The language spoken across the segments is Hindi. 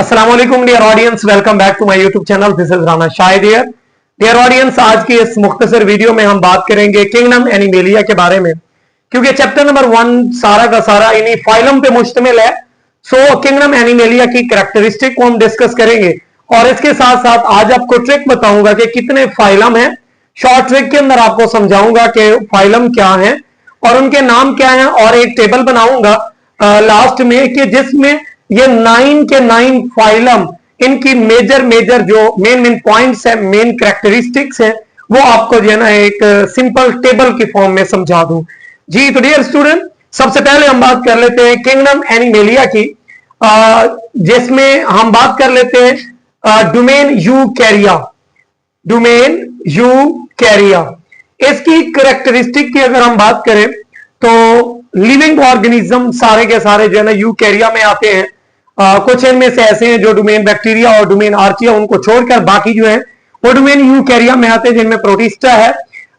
अस्सलाम वालेकुम dear audience, welcome back to my YouTube channel. This is Rana Shahid here. Dear audience, आज की इस मुख्तसर वीडियो में हम बात करेंगे किंगडम एनिमेलिया के बारे में, क्योंकि चैप्टर नंबर 1 सारा का सारा इन्हीं फाइलम पे मुश्तमिल है। सो किंगडम एनिमेलिया की कैरेक्टरिस्टिक को हम डिस्कस करेंगे और इसके साथ साथ आज आपको ट्रिक बताऊंगा कि कितने फाइलम हैं। शॉर्ट ट्रिक के अंदर आपको समझाऊंगा कि फाइलम क्या है और उनके नाम क्या है, और एक टेबल बनाऊंगा लास्ट में कि जिसमें ये 9 के 9 फाइलम, इनकी मेजर जो मेन पॉइंट्स है, मेन कैरेक्टरिस्टिक्स है, वो आपको जो है ना एक सिंपल टेबल की फॉर्म में समझा दूं। जी तो डियर स्टूडेंट, सबसे पहले हम बात कर लेते हैं किंगडम एनिमेलिया की, जिसमें हम बात कर लेते हैं डोमेन यूकैरिया। डोमेन यूकैरिया, इसकी कैरेक्टरिस्टिक की अगर हम बात करें तो लिविंग ऑर्गेनिज्म सारे के सारे जो है ना यूकैरिया में आते हैं। कुछ इनमें से ऐसे हैं जो डोमेन बैक्टीरिया और डोमेन आर्चिया उनको छोड़कर बाकी जो है वो डोमेन यूकैरिया में आते हैं, जिनमें प्रोटिस्टा है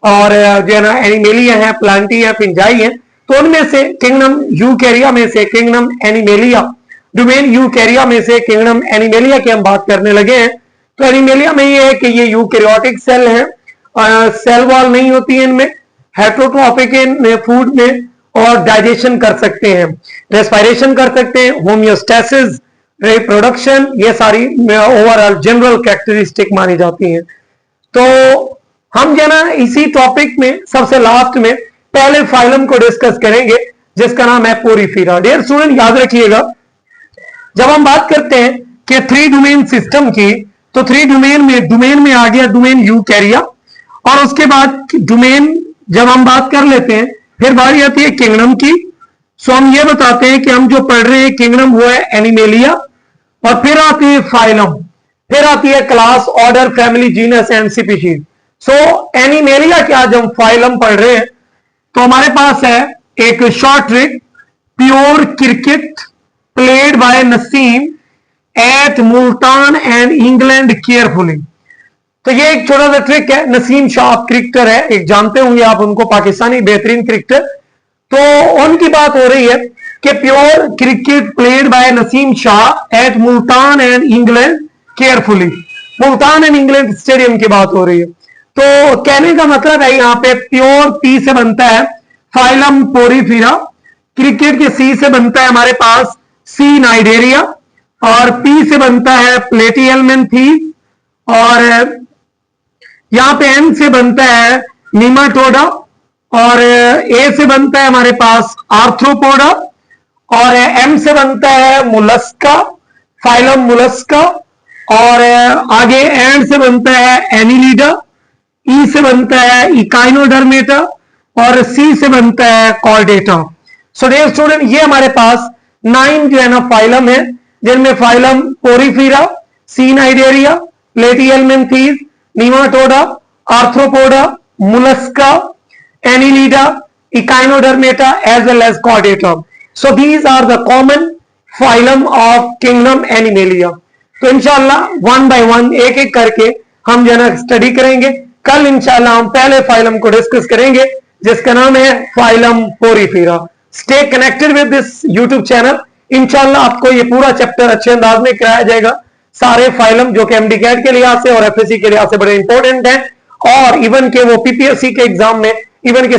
और जो है ना एनिमेलिया है, प्लांटी है, फिंजाई है। तो उनमें से किंगडम यूकैरिया में से किंगडम एनिमेलिया, डोमेन यूकैरिया में से किंगडम एनिमेलिया की हम बात करने लगे हैं। तो एनिमेलिया में ये है कि ये यूकैरियोटिक सेल है, सेल वॉल नहीं होती है इनमें, हेटरोट्रॉफिक इन फूड में, और डाइजेशन कर सकते हैं, रेस्पिरेशन कर सकते हैं, होमियोस्टेसिस, रिप्रोडक्शन, ये सारी ओवरऑल जनरल कैरेक्टरिस्टिक मानी जाती हैं। तो हम जो ना इसी टॉपिक में सबसे लास्ट में पहले फाइलम को डिस्कस करेंगे जिसका नाम है पोरीफेरा। डियर स्टूडेंट, याद रखिएगा जब हम बात करते हैं कि 3 डोमेन सिस्टम की, तो 3 डोमेन में आ गया डोमेन यूकैरिया, और उसके बाद डोमेन जब हम बात कर लेते हैं फिर बारी आती है किंगडम की। सो हम ये बताते हैं कि हम जो पढ़ रहे हैं किंगडम वो है एनिमेलिया, और फिर आती है फाइलम, फिर आती है class, order, family, genus and species. So animalia के आज हम फाइलम पढ़ रहे हैं। तो हमारे पास है एक short trick, pure cricket played by Naseem at Multan and England carefully. तो ये एक छोटा सा ट्रिक है। नसीम शाह क्रिकेटर है, एक जानते होंगे आप उनको, पाकिस्तानी बेहतरीन क्रिकेटर। तो उनकी बात हो रही है कि pure cricket played by Naseem Shah at Multan and England carefully. Multan and England stadium की बात हो रही है। तो कहने का मतलब है यहाँ पे प्योर पी से बनता है फाइलम पोरीफेरा, क्रिकेट के सी से बनता है हमारे पास सी नाइडेरिया, और पी से बनता है प्लेटिहेल्मिन्थीज, और यहां पे एन से बनता है निमाटोडा, और ए से बनता है हमारे पास आर्थ्रोपोडा, और एम से बनता है मुलस्का, फाइलम मुलस्का, और आगे एंड से बनता है एनिलिडा, ई से बनता है इकाइनोडर्मेटा, और सी से बनता है कॉर्डेटा। सो डियर स्टूडेंट, ये हमारे पास 9 जो है ना फाइलम है, जिनमें phylum Porifera, Cnidaria, Platyhelminthes, Nematoda, Arthropoda, Mollusca, Annelida, Echinodermata as well as chordata. So these are the common phylum of kingdom Animalia. तो इंशाल्लाह 1 by 1 एक एक करके हम जो है ना स्टडी करेंगे। कल इंशाल्लाह हम पहले फाइलम को डिस्कस करेंगे जिसका नाम है phylum Porifera. Stay connected with this YouTube channel. इंशाल्लाह आपको ये पूरा चैप्टर अच्छे अंदाज में कराया जाएगा। सारे फाइलम जो कि एमडी कैट के लिहाज से और एफएससी के लिहाज से बड़े इंपॉर्टेंट हैं, और इवन के वो पीपीएससी के एग्जाम में, इवन के